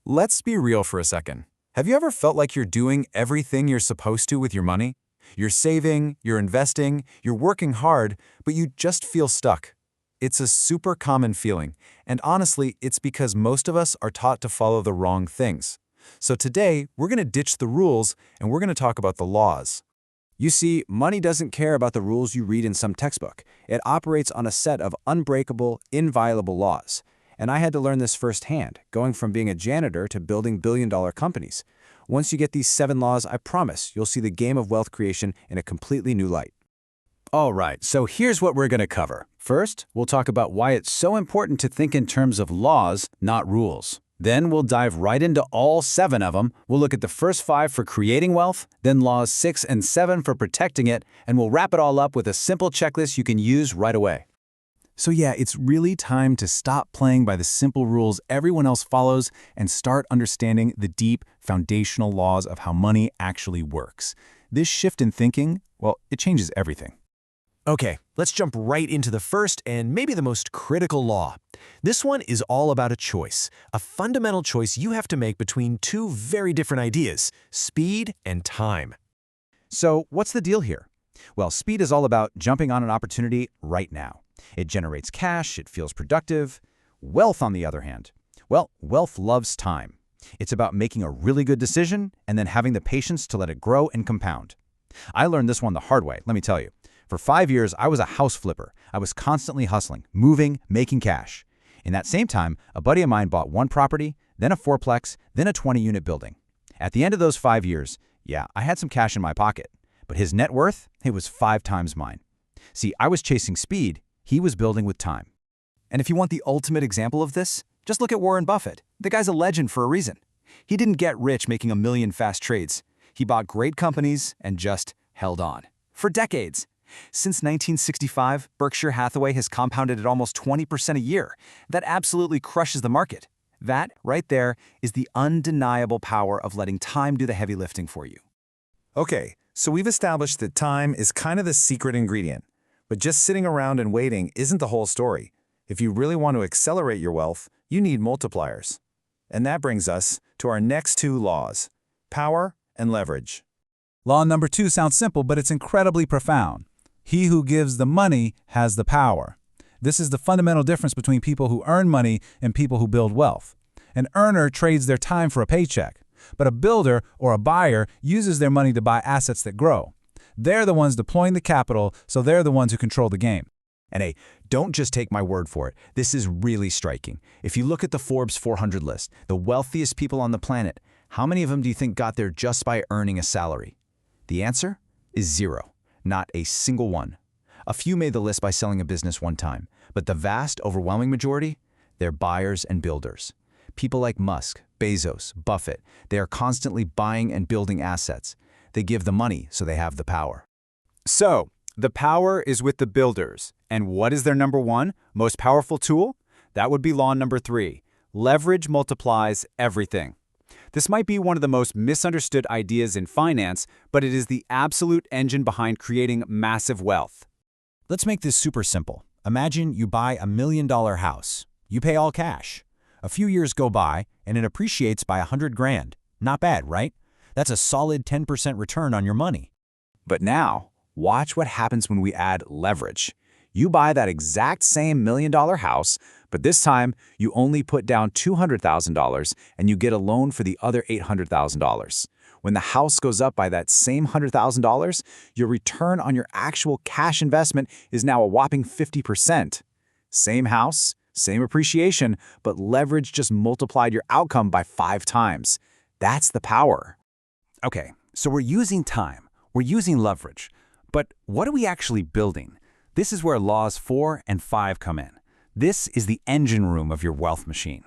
Let's be real for a second. Have you ever felt like you're doing everything you're supposed to with your money? You're saving, you're investing, you're working hard, but you just feel stuck. It's a super common feeling, and honestly, it's because most of us are taught to follow the wrong things. So today, we're going to ditch the rules and we're going to talk about the laws. You see, money doesn't care about the rules you read in some textbook. It operates on a set of unbreakable, inviolable laws. And I had to learn this firsthand, going from being a janitor to building billion-dollar companies. Once you get these 7 laws, I promise you'll see the game of wealth creation in a completely new light. All right, so here's what we're going to cover. First, we'll talk about why it's so important to think in terms of laws, not rules. Then we'll dive right into all 7 of them. We'll look at the first 5 for creating wealth, then laws 6 and 7 for protecting it, and we'll wrap it all up with a simple checklist you can use right away. So yeah, it's really time to stop playing by the simple rules everyone else follows and start understanding the deep, foundational laws of how money actually works. This shift in thinking, well, it changes everything. Okay, let's jump right into the first and maybe the most critical law. This one is all about a choice, a fundamental choice you have to make between 2 very different ideas, speed and time. So what's the deal here? Well, speed is all about jumping on an opportunity right now. It generates cash, it feels productive. Wealth, on the other hand, well, wealth loves time. It's about making a really good decision and then having the patience to let it grow and compound. I learned this one the hard way, let me tell you. For 5 years, I was a house flipper. I was constantly hustling, moving, making cash. In that same time, a buddy of mine bought 1 property, then a 4-plex, then a 20-unit building. At the end of those 5 years, yeah, I had some cash in my pocket. But his net worth, it was 5 times mine. See, I was chasing speed. He was building with time. And if you want the ultimate example of this, just look at Warren Buffett. The guy's a legend for a reason. He didn't get rich making a million fast trades. He bought great companies and just held on. For decades. Since 1965, Berkshire Hathaway has compounded at almost 20% a year. That absolutely crushes the market. That, right there, is the undeniable power of letting time do the heavy lifting for you. Okay, so we've established that time is kind of the secret ingredient. But just sitting around and waiting isn't the whole story. If you really want to accelerate your wealth, you need multipliers. And that brings us to our next 2 laws, power and leverage. Law number 2 sounds simple, but it's incredibly profound. He who gives the money has the power. This is the fundamental difference between people who earn money and people who build wealth. An earner trades their time for a paycheck, but a builder or a buyer uses their money to buy assets that grow. They're the ones deploying the capital, so they're the ones who control the game. And hey, don't just take my word for it. This is really striking. If you look at the Forbes 400 list, the wealthiest people on the planet, how many of them do you think got there just by earning a salary? The answer is 0. Not a single one. A few made the list by selling a business one time, but the vast, overwhelming majority, they're buyers and builders. People like Musk, Bezos, Buffett, they are constantly buying and building assets. They give the money, so they have the power. So, the power is with the builders. And what is their number 1 most powerful tool? That would be law number 3. Leverage multiplies everything. This might be one of the most misunderstood ideas in finance, but it is the absolute engine behind creating massive wealth. Let's make this super simple. Imagine you buy $1 million house. You pay all cash. A few years go by, and it appreciates by 100 grand. Not bad, right? That's a solid 10% return on your money. But now, watch what happens when we add leverage. You buy that exact same $1 million house, but this time you only put down $200,000 and you get a loan for the other $800,000. When the house goes up by that same $100,000, your return on your actual cash investment is now a whopping 50%. Same house, same appreciation, but leverage just multiplied your outcome by 5 times. That's the power. Okay, so we're using time, we're using leverage, but what are we actually building? This is where laws 4 and 5 come in. This is the engine room of your wealth machine.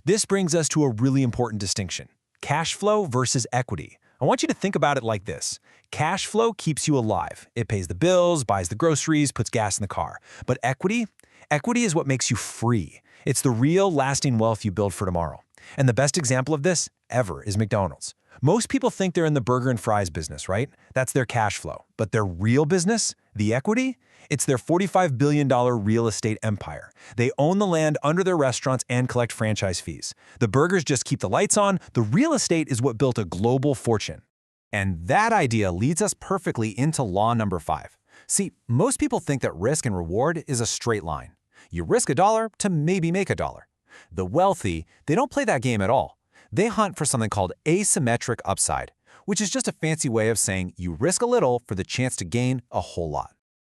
This brings us to a really important distinction, cash flow versus equity. I want you to think about it like this. Cash flow keeps you alive. It pays the bills, buys the groceries, puts gas in the car. But equity is what makes you free. It's the real, lasting wealth you build for tomorrow. And the best example of this ever is McDonald's. Most people think they're in the burger and fries business, right? That's their cash flow. But their real business, the equity, it's their $45 billion real estate empire. They own the land under their restaurants and collect franchise fees. The burgers just keep the lights on. The real estate is what built a global fortune. And that idea leads us perfectly into law number 5. See, most people think that risk and reward is a straight line. You risk $1 to maybe make $1. The wealthy, they don't play that game at all. They hunt for something called asymmetric upside, which is just a fancy way of saying you risk a little for the chance to gain a whole lot.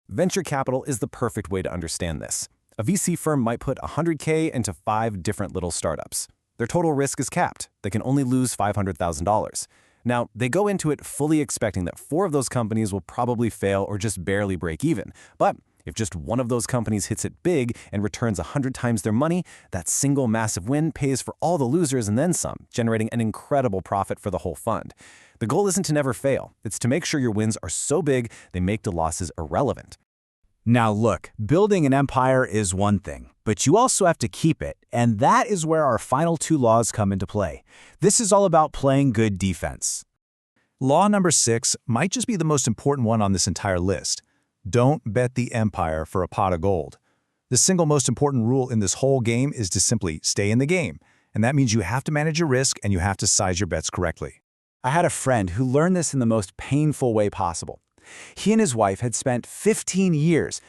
Venture capital is the perfect way to understand this. A VC firm might put $100K into 5 different little startups. Their total risk is capped. They can only lose $500,000. Now, they go into it fully expecting that 4 of those companies will probably fail or just barely break even. But if just one of those companies hits it big and returns 100 times their money, that single massive win pays for all the losers and then some, generating an incredible profit for the whole fund. The goal isn't to never fail. It's to make sure your wins are so big they make the losses irrelevant. Now look, building an empire is one thing, but you also have to keep it, and that is where our final 2 laws come into play. This is all about playing good defense. Law number 6 might just be the most important one on this entire list. Don't bet the empire for a pot of gold. The single most important rule in this whole game is to simply stay in the game, and that means you have to manage your risk and you have to size your bets correctly. I had a friend who learned this in the most painful way possible. He and his wife had spent 15 years,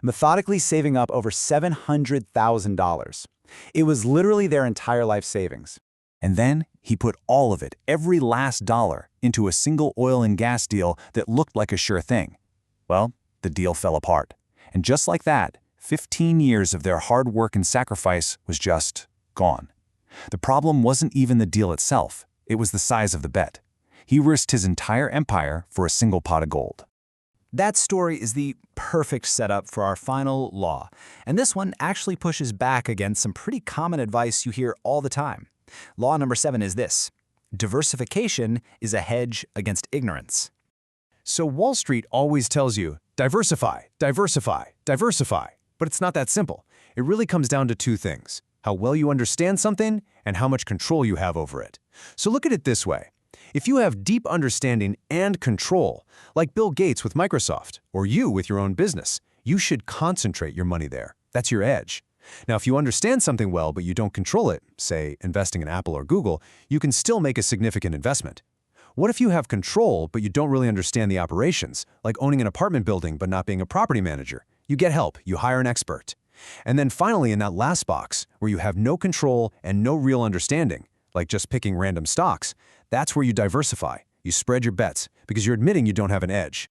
methodically saving up over $700,000. It was literally their entire life savings. And then he put all of it, every last dollar, into a single oil and gas deal that looked like a sure thing. Well, the deal fell apart. And just like that, 15 years of their hard work and sacrifice was just gone. The problem wasn't even the deal itself. It was the size of the bet. He risked his entire empire for a single pot of gold. That story is the perfect setup for our final law, and this one actually pushes back against some pretty common advice you hear all the time. Law number 7 is this: diversification is a hedge against ignorance. So Wall Street always tells you, diversify, diversify, diversify. But it's not that simple. It really comes down to 2 things: how well you understand something and how much control you have over it. So look at it this way. If you have deep understanding and control, like Bill Gates with Microsoft, or you with your own business, you should concentrate your money there. That's your edge. Now, if you understand something well but you don't control it, say investing in Apple or Google, you can still make a significant investment. What if you have control but you don't really understand the operations, like owning an apartment building but not being a property manager? You get help, you hire an expert. And then finally, in that last box, where you have no control and no real understanding, like just picking random stocks, that's where you diversify. You spread your bets because you're admitting you don't have an edge.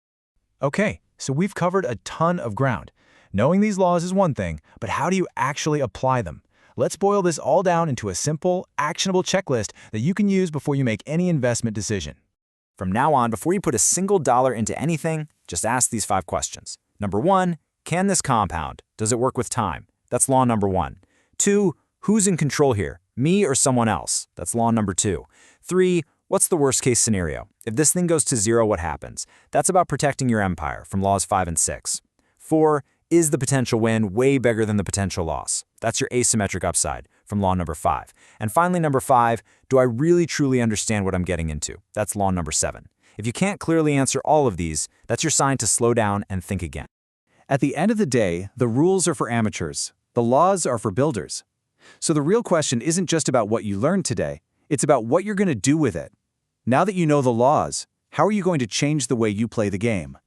Okay, so we've covered a ton of ground. Knowing these laws is one thing, but how do you actually apply them? Let's boil this all down into a simple, actionable checklist that you can use before you make any investment decision. From now on, before you put a single dollar into anything, just ask these 5 questions. Number 1, can this compound? Does it work with time? That's law number 1. 2, who's in control here? Me or someone else? That's law number 2. 3, what's the worst case scenario? If this thing goes to 0, what happens? That's about protecting your empire from laws 5 and 6. 4, is the potential win way bigger than the potential loss? That's your asymmetric upside from law number 5. And finally, number 5, do I really truly understand what I'm getting into? That's law number 7. If you can't clearly answer all of these, that's your sign to slow down and think again. At the end of the day, the rules are for amateurs. The laws are for builders. So the real question isn't just about what you learned today, it's about what you're going to do with it. Now that you know the laws, how are you going to change the way you play the game?